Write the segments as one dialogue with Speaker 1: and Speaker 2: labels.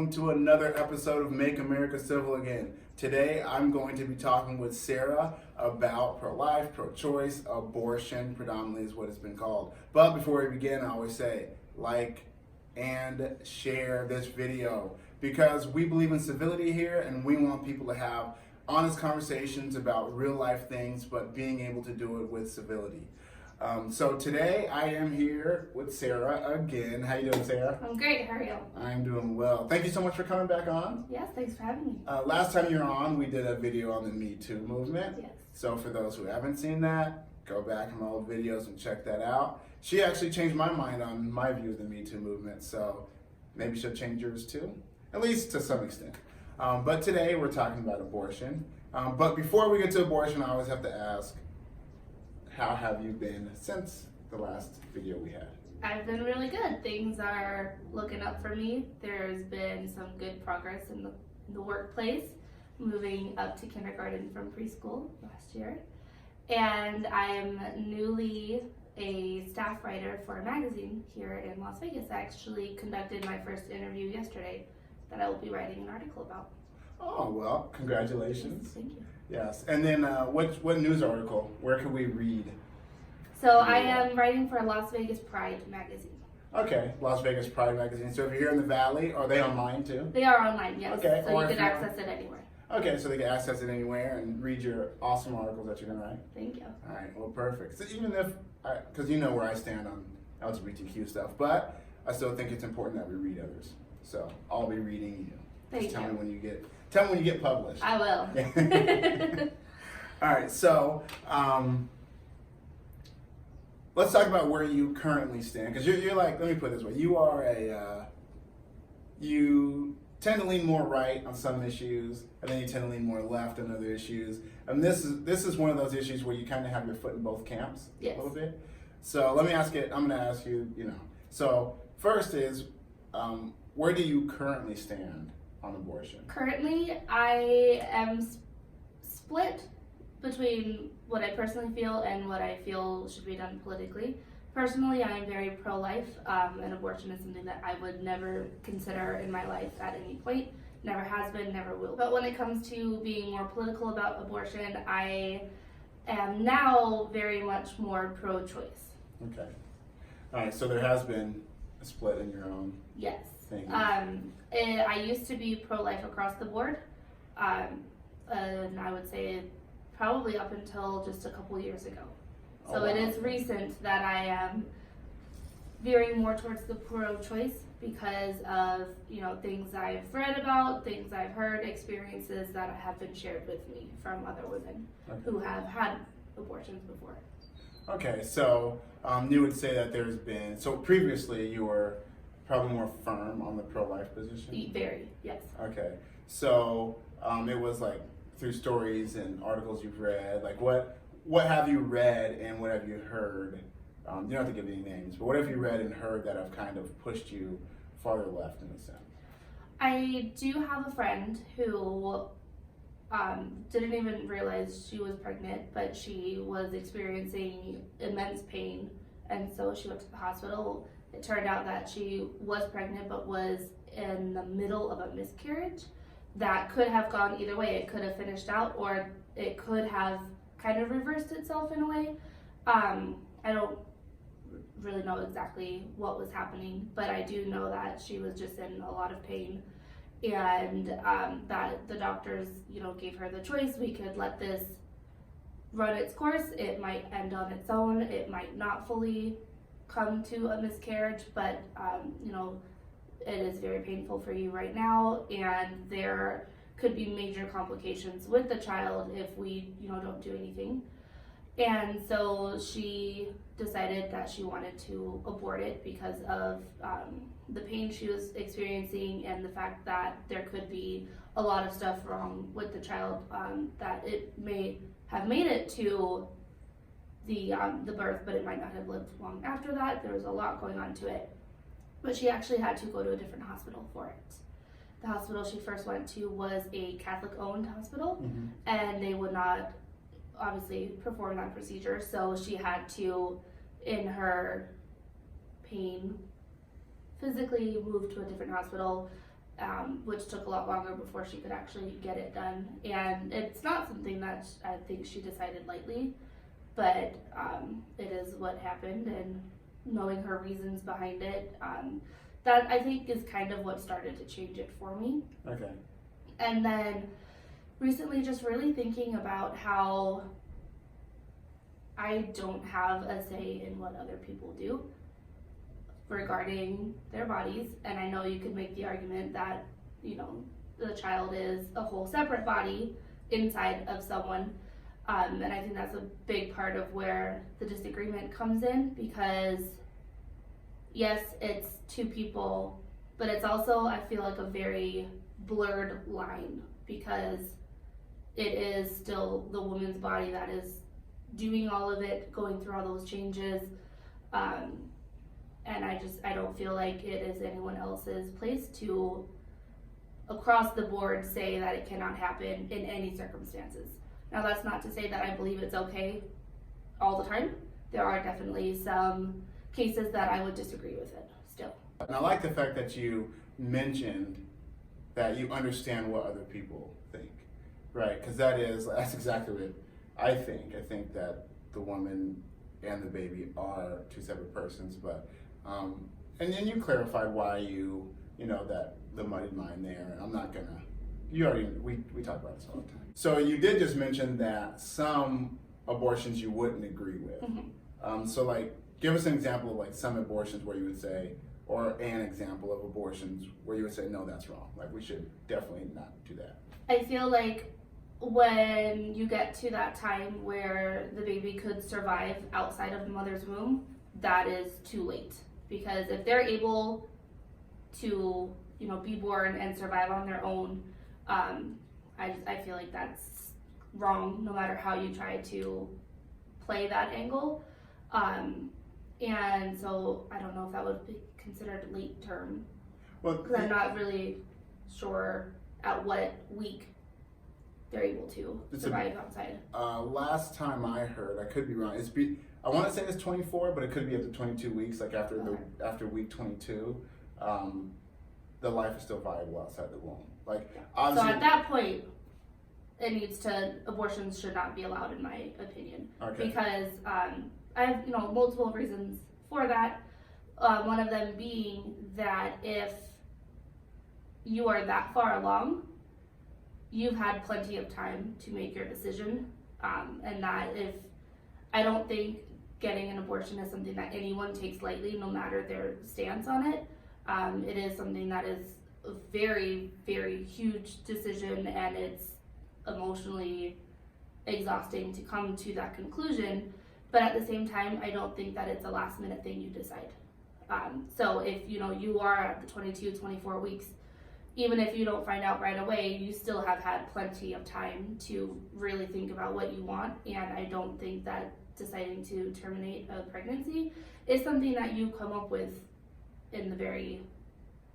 Speaker 1: welcome to another episode of Make America Civil Again. Today I'm going to be talking with Sarah about pro-life, pro-choice, abortion, predominantly is what it's been called. But before we begin, I always say, like and share this video because we believe in civility here and we want people to have honest conversations about real life things, but being able to do it with civility. So today I am here with Sarah again. How you doing, Sarah?
Speaker 2: I'm great. How are you?
Speaker 1: I'm doing well. Thank you so much for coming back on.
Speaker 2: Yes, thanks for having me.
Speaker 1: Last time you were on, we did a video on the Me Too movement.
Speaker 2: Yes.
Speaker 1: So for those who haven't seen that, go back in my old videos and check that out. She actually changed my mind on my view of the Me Too movement, so maybe she'll change yours too, at least to some extent. But today we're talking about abortion. But before we get to abortion, I always have to ask, how have you been since the last video we had?
Speaker 2: I've been really good. Things are looking up for me. There's been some good progress in the workplace, moving up to kindergarten from preschool last year. And I am newly a staff writer for a magazine here in Las Vegas. I actually conducted my first interview yesterday that I will be writing an article about.
Speaker 1: Oh, well, congratulations.
Speaker 2: Thank you.
Speaker 1: Yes, and then what news article, where can we read?
Speaker 2: So I am writing for Las Vegas Pride magazine.
Speaker 1: Okay, Las Vegas Pride magazine. So if you're here in the Valley, are they online too?
Speaker 2: They are online, yes.
Speaker 1: Okay,
Speaker 2: So
Speaker 1: or
Speaker 2: you
Speaker 1: if
Speaker 2: can
Speaker 1: you-
Speaker 2: access it anywhere.
Speaker 1: Okay, so they can access it anywhere and read your awesome articles that you're gonna write.
Speaker 2: Thank you.
Speaker 1: All right, well, perfect. So even if, because you know where I stand on LGBTQ stuff, but I still think it's important that we read others. So I'll be reading you.
Speaker 2: Thank
Speaker 1: Just tell
Speaker 2: you.
Speaker 1: me when you get published.
Speaker 2: I will.
Speaker 1: All right, so let's talk about where you currently stand, because you're like, let me put it this way, you tend to lean more right on some issues, and then you tend to lean more left on other issues, and this is one of those issues where you kind of have your foot in both camps
Speaker 2: Yes.
Speaker 1: a little bit. So let me ask it. I'm going to ask you. So first is, where do you currently stand on abortion?
Speaker 2: Currently, I am split between what I personally feel and what I feel should be done politically. Personally, I am very pro-life, and abortion is something that I would never consider in my life at any point. Never has been, never will. But when it comes to being more political about abortion, I am now very much more pro-choice.
Speaker 1: Okay. All right. So there has been a split in your own
Speaker 2: Yes.
Speaker 1: thing.
Speaker 2: I used to be pro-life across the board, and I would say probably up until just a couple years ago. So
Speaker 1: Oh, wow.
Speaker 2: it is recent that I am veering more towards the pro-choice because of things I've read about, things I've heard, experiences that have been shared with me from other women who have had abortions before.
Speaker 1: Okay. So you would say that there's been, so previously you were probably more firm on the pro-life position?
Speaker 2: Very, yes.
Speaker 1: Okay. So it was like through stories and articles you've read, like what have you read and what have you heard? You don't have to give any names, but what have you read and heard that have kind of pushed you farther left in a sense?
Speaker 2: I do have a friend who didn't even realize she was pregnant, but she was experiencing immense pain, and so she went to the hospital. It turned out that she was pregnant, but was in the middle of a miscarriage that could have gone either way. It could have finished out, or it could have kind of reversed itself in a way. I don't really know exactly what was happening, but I do know that she was just in a lot of pain, and that the doctors, gave her the choice. We could let this run its course. It might end on its own. It might not fully come to a miscarriage, but it is very painful for you right now, and there could be major complications with the child if we don't do anything. And so she decided that she wanted to abort it because of the pain she was experiencing and the fact that there could be a lot of stuff wrong with the child, that it may have made it to the birth, but it might not have lived long after that. There was a lot going on to it, but she actually had to go to a different hospital for it. The hospital she first went to was a Catholic-owned hospital, and they would not obviously perform that procedure, so she had to, in her pain, physically move to a different hospital which took a lot longer before she could actually get it done. And it's not something that I think she decided lightly, but it is what happened, and knowing her reasons behind it, that I think is kind of what started to change it for me.
Speaker 1: Okay.
Speaker 2: And then recently just really thinking about how I don't have a say in what other people do regarding their bodies. And I know you could make the argument that, you know, the child is a whole separate body inside of someone. And I think that's a big part of where the disagreement comes in, because yes, it's two people, but it's also, I feel like, a very blurred line, because it is still the woman's body that is doing all of it, going through all those changes. And I don't feel like it is anyone else's place to, across the board, say that it cannot happen in any circumstances. Now, that's not to say that I believe it's okay all the time. There are definitely some cases that I would disagree with it still.
Speaker 1: And I like the fact that you mentioned that you understand what other people think, right? Because that's exactly what I think. I think that the woman and the baby are two separate persons, but and then you clarified why you know, that the muddied line there. And I'm not gonna. We talk about this all the time. So you did just mention that some abortions you wouldn't agree with.
Speaker 2: Mm-hmm.
Speaker 1: So like, give us an example of like some abortions where you would say, or an example of abortions where you would say, no, that's wrong. Like, we should definitely not do that.
Speaker 2: I feel like when you get to that time where the baby could survive outside of the mother's womb, that is too late. Because if they're able to, you know, be born and survive on their own, I feel like that's wrong, no matter how you try to play that angle. And so I don't know if that would be considered late term, because I'm not really sure at what week they're able to survive outside.
Speaker 1: Last time I heard, I could be wrong. I want to say it's 24, but it could be up to 22 weeks. Like after week 22, the life is still viable outside the womb. Like,
Speaker 2: so at that point, abortions should not be allowed, in my opinion.
Speaker 1: Okay.
Speaker 2: Because I have, you know, multiple reasons for that. One of them being that if you are that far along, you've had plenty of time to make your decision, and that I don't think getting an abortion is something that anyone takes lightly, no matter their stance on it. It is something that is a very, very huge decision, and it's emotionally exhausting to come to that conclusion. But at the same time, I don't think that it's a last minute thing you decide. So if, you know, you are at the 22, 24 weeks, even if you don't find out right away, you still have had plenty of time to really think about what you want. And I don't think that deciding to terminate a pregnancy is something that you come up with in the very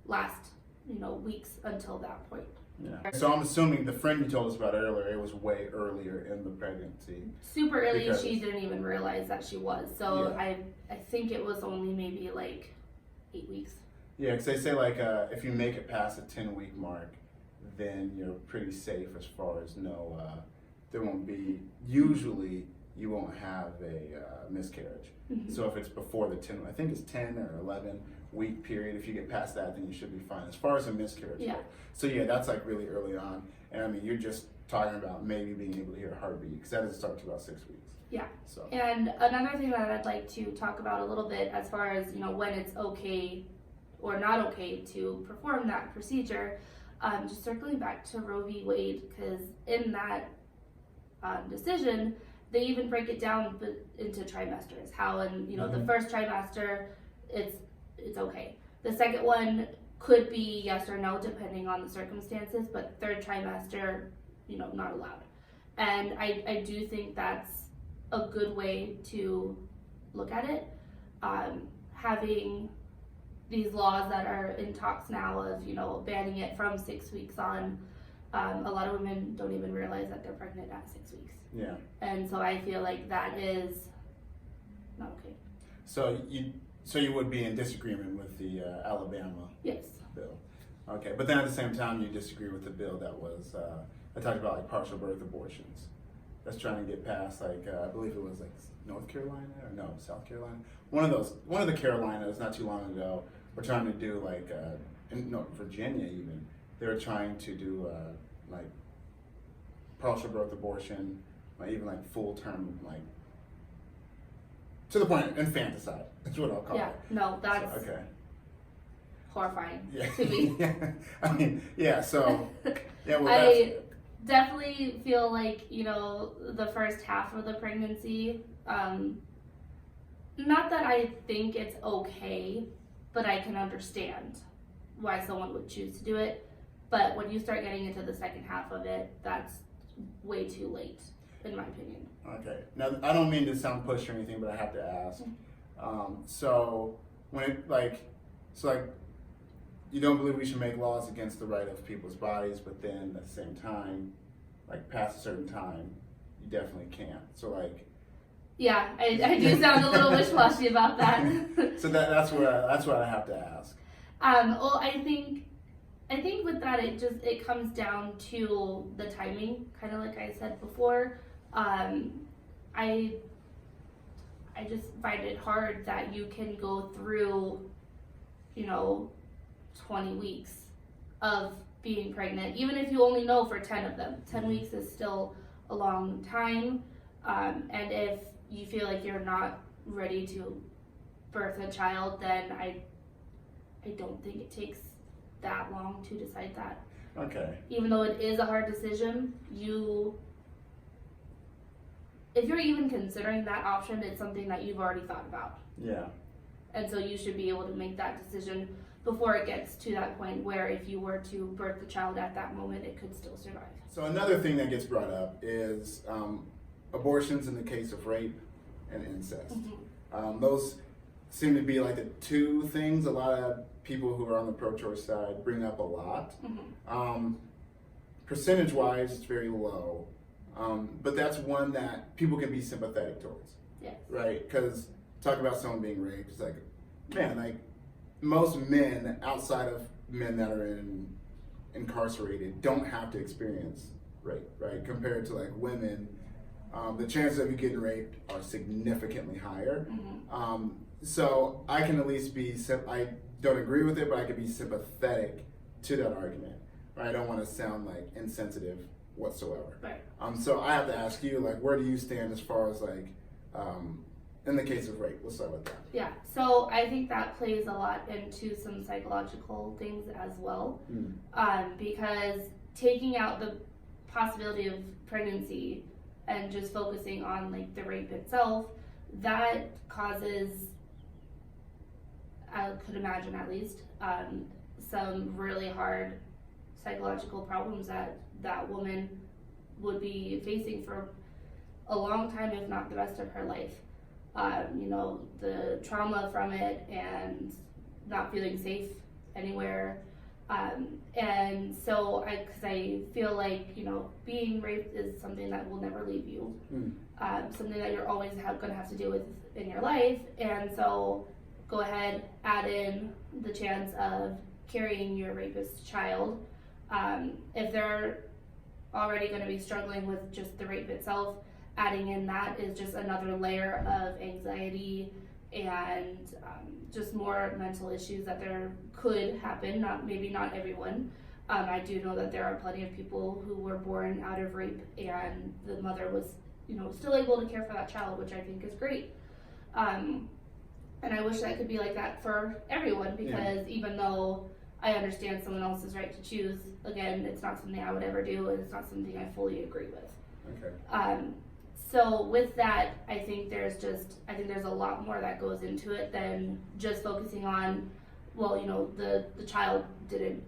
Speaker 2: last, you know, weeks until that point.
Speaker 1: Yeah. So I'm assuming the friend you told us about earlier, it was way earlier in the pregnancy.
Speaker 2: Super early, she didn't even realize that she was. So yeah. I think it was only maybe like 8 weeks.
Speaker 1: Yeah, because they say like if you make it past the 10-week mark, then you're pretty safe as far as there won't be, usually you won't have a miscarriage. Mm-hmm. So if it's before the 10, I think it's 10 or 11 week period, if you get past that, then you should be fine as far as a miscarriage.
Speaker 2: Yeah.
Speaker 1: Goes. So yeah, that's like really early on. And I mean, you're just talking about maybe being able to hear a heartbeat, because that doesn't start to about 6 weeks.
Speaker 2: Yeah.
Speaker 1: So.
Speaker 2: And another thing that I'd like to talk about a little bit, as far as, you know, when it's okay or not okay to perform that procedure, just circling back to Roe v. Wade, because in that decision, they even break it down into trimesters. How in, you know, the first trimester, it's okay. The second one could be yes or no, depending on the circumstances, but third trimester, you know, not allowed. And I do think that's a good way to look at it. Having these laws that are in talks now of, you know, banning it from 6 weeks on, a lot of women don't even realize that they're pregnant at 6 weeks.
Speaker 1: Yeah.
Speaker 2: And so I feel like that is not okay.
Speaker 1: So you would be in disagreement with the Alabama
Speaker 2: yes.
Speaker 1: bill. Okay, but then at the same time, you disagree with the bill that was, I talked about like partial birth abortions. That's trying to get passed, like, I believe it was like North Carolina, or no, South Carolina. One of the Carolinas not too long ago, were trying to do like, Virginia even, they were trying to do like partial birth abortion, like even like full term, like, to the point, infanticide, that's what I'll call
Speaker 2: Yeah,
Speaker 1: it.
Speaker 2: no, that's
Speaker 1: So, okay.
Speaker 2: horrifying
Speaker 1: Yeah.
Speaker 2: to me.
Speaker 1: Yeah. I mean, yeah, so, yeah, well,
Speaker 2: I definitely feel like, the first half of the pregnancy, not that I think it's okay, but I can understand why someone would choose to do it. But when you start getting into the second half of it, that's way too late, in my opinion.
Speaker 1: okay. Now, I don't mean to sound pushy or anything, but I have to ask. So, when it, like, you don't believe we should make laws against the right of people's bodies, but then at the same time, like, past a certain time, you definitely can't. So, like,
Speaker 2: Yeah, I do sound a little wishy-washy about that.
Speaker 1: so that's what I have to ask.
Speaker 2: Well, I think with that it comes down to the timing, kind of like I said before. I just find it hard that you can go through, 20 weeks of being pregnant, even if you only know for 10 of them. 10 weeks is still a long time, and if you feel like you're not ready to birth a child, then I don't think it takes that long to decide that.
Speaker 1: Okay.
Speaker 2: Even though it is a hard decision, if you're even considering that option, it's something that you've already thought about.
Speaker 1: Yeah.
Speaker 2: And so you should be able to make that decision before it gets to that point where if you were to birth the child at that moment, it could still survive.
Speaker 1: So another thing that gets brought up is abortions in the case of rape and incest. Those seem to be like the two things a lot of people who are on the pro-choice side bring up a lot. Percentage-wise, it's very low, but that's one that people can be sympathetic towards.
Speaker 2: Yes.
Speaker 1: Right? Because talk about someone being raped, it's like, man, like most men outside of men that are incarcerated don't have to experience rape, right? Compared to like women, the chances of you getting raped are significantly higher. So I can at least be, I don't agree with it, but I can be sympathetic to that argument. Right? I don't want to sound like insensitive whatsoever.
Speaker 2: Right.
Speaker 1: So I have to ask you, like, where do you stand as far as like, in the case of rape? Let's start with that.
Speaker 2: Yeah, so I think that plays a lot into some psychological things as well, because taking out the possibility of pregnancy and just focusing on like the rape itself, that causes, I could imagine at least, some really hard psychological problems that woman would be facing for a long time, if not the rest of her life. The trauma from it and not feeling safe anywhere. And so because I feel like, being raped is something that will never leave you. Something that you're always going to have to deal with in your life. And so go ahead, add in the chance of carrying your rapist child. If they're already going to be struggling with just the rape itself, adding in that is just another layer of anxiety and just more mental issues that there could happen. Maybe not everyone. I do know that there are plenty of people who were born out of rape and the mother was, still able to care for that child, which I think is great. And I wish that could be like that for everyone, because even though I understand someone else's right to choose, again, it's not something I would ever do, and it's not something I fully agree with.
Speaker 1: Okay.
Speaker 2: So with that, I think there's a lot more that goes into it than just focusing on, the child didn't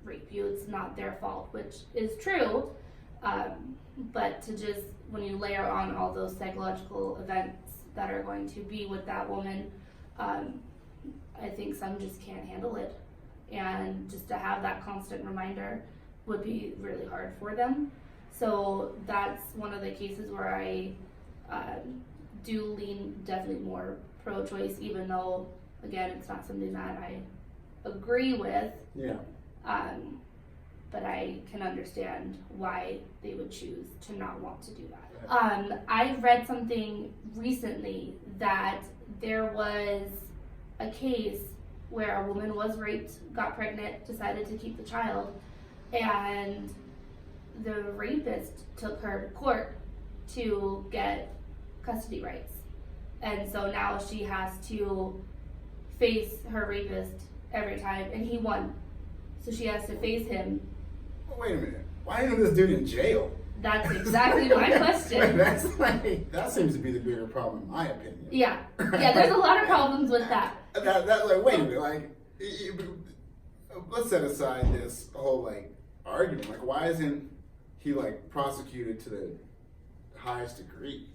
Speaker 2: rape you, it's not their fault, which is true. But to just, when you layer on all those psychological events that are going to be with that woman, I think some just can't handle it. And just to have that constant reminder would be really hard for them. So that's one of the cases where I do lean definitely more pro-choice, even though, again, it's not something that I agree with.
Speaker 1: Yeah.
Speaker 2: But I can understand why they would choose to not want to do that. I read something recently that there was a case where a woman was raped, got pregnant, decided to keep the child, and the rapist took her to court to get custody rights. And so now she has to face her rapist every time, and he won. So she has to face him.
Speaker 1: Well, wait a minute. Why isn't this dude in jail?
Speaker 2: That's exactly my question.
Speaker 1: That seems to be the bigger problem, in my opinion.
Speaker 2: Yeah, there's a lot of problems with that.
Speaker 1: Wait a minute, let's set aside this whole argument. Why isn't he prosecuted to the highest degree?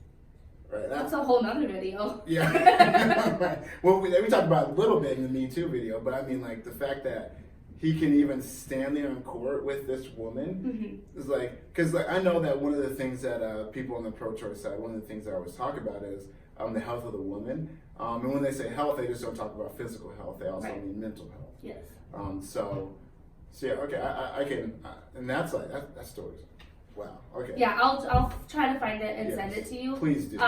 Speaker 1: Right.
Speaker 2: That's a whole nother video.
Speaker 1: Yeah. Right. Well, we talked about it a little bit in the Me Too video, but I mean, the fact that he can even stand there in court with this woman is because I know that one of the things that people on the pro-choice side, one of the things I always talk about is the health of the woman. And when they say health, they just don't talk about physical health. They also mean mental health.
Speaker 2: Yes.
Speaker 1: So yeah, okay, I can, and that's that story's, wow, okay.
Speaker 2: Yeah, I'll try to find it and
Speaker 1: Yes.
Speaker 2: send it to you.
Speaker 1: Please do.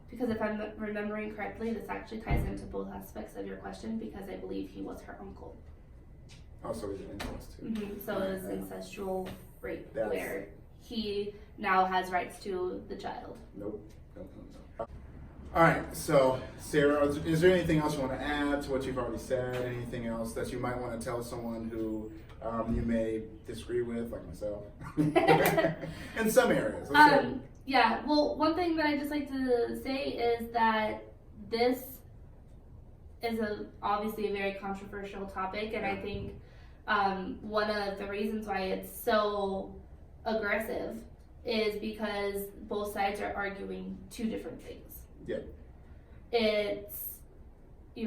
Speaker 2: Because if I'm remembering correctly, this actually ties into both aspects of your question, because I believe he was her uncle.
Speaker 1: Oh, so he's an incest too.
Speaker 2: So it was incestual rape,
Speaker 1: That's-
Speaker 2: where he now has rights to the child.
Speaker 1: Nope. All right, so Sarah, is there anything else you want to add to what you've already said? Anything else that you might want to tell someone who you may disagree with, like myself? In some areas.
Speaker 2: Yeah, well, one thing that I just like to say is that this is obviously a very controversial topic, and I think one of the reasons why it's so aggressive is because both sides are arguing two different things.
Speaker 1: Yeah.
Speaker 2: It's,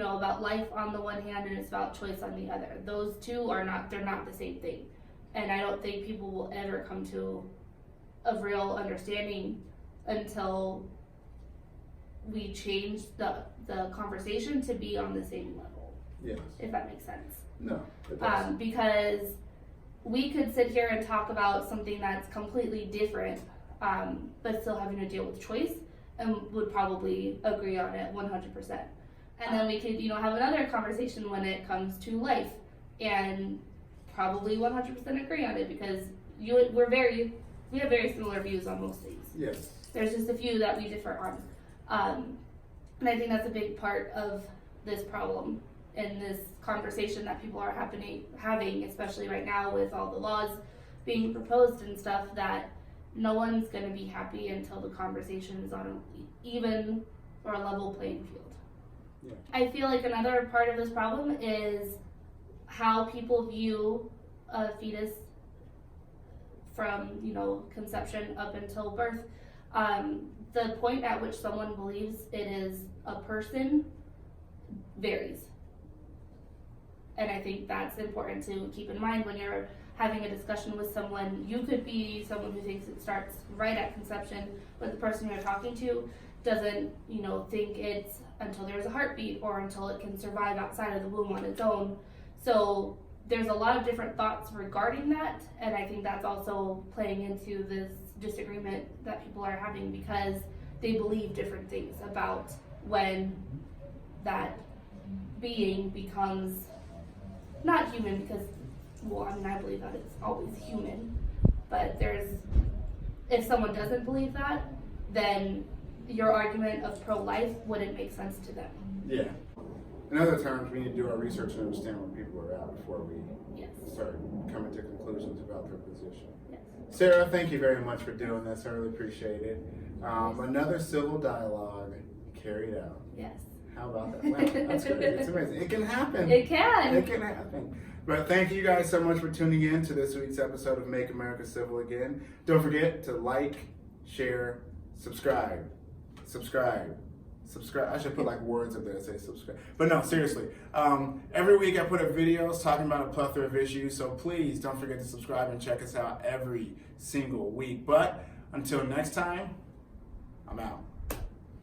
Speaker 2: about life on the one hand, and it's about choice on the other. Those two they're not the same thing. And I don't think people will ever come to a real understanding until we change the conversation to be on the same level.
Speaker 1: Yes.
Speaker 2: If that makes sense.
Speaker 1: No, it doesn't.
Speaker 2: Because we could sit here and talk about something that's completely different, but still having to deal with choice, and would probably agree on it 100%. And then we could, have another conversation when it comes to life, and probably 100% agree on it, because we have very similar views on most things.
Speaker 1: Yes.
Speaker 2: There's just a few that we differ on. And I think that's a big part of this problem and this conversation that people are having, especially right now with all the laws being proposed and stuff, that no one's going to be happy until the conversation is on an even or a level playing field.
Speaker 1: Yeah.
Speaker 2: I feel like another part of this problem is how people view a fetus from, conception up until birth. The point at which someone believes it is a person varies. And I think that's important to keep in mind when you're having a discussion with someone. You could be someone who thinks it starts right at conception, but the person you're talking to doesn't, think it's until there's a heartbeat or until it can survive outside of the womb on its own. So there's a lot of different thoughts regarding that, and I think that's also playing into this disagreement that people are having, because they believe different things about when that being becomes not human, because, I believe that it's always human, but if someone doesn't believe that, then your argument of pro-life wouldn't make sense to them.
Speaker 1: Yeah. In other terms, we need to do our research and understand where people are at before we start coming to conclusions about their position.
Speaker 2: Yes.
Speaker 1: Sarah, thank you very much for doing this. I really appreciate it. Another civil dialogue carried out.
Speaker 2: Yes.
Speaker 1: How about that? Wow, that's good. It's amazing. It can happen.
Speaker 2: It can.
Speaker 1: It can happen. But thank you guys so much for tuning in to this week's episode of Make America Civil Again. Don't forget to like, share, subscribe. I should put words up there that say subscribe. But no, seriously. Every week I put up videos talking about a plethora of issues, so please don't forget to subscribe and check us out every single week. But until next time, I'm out.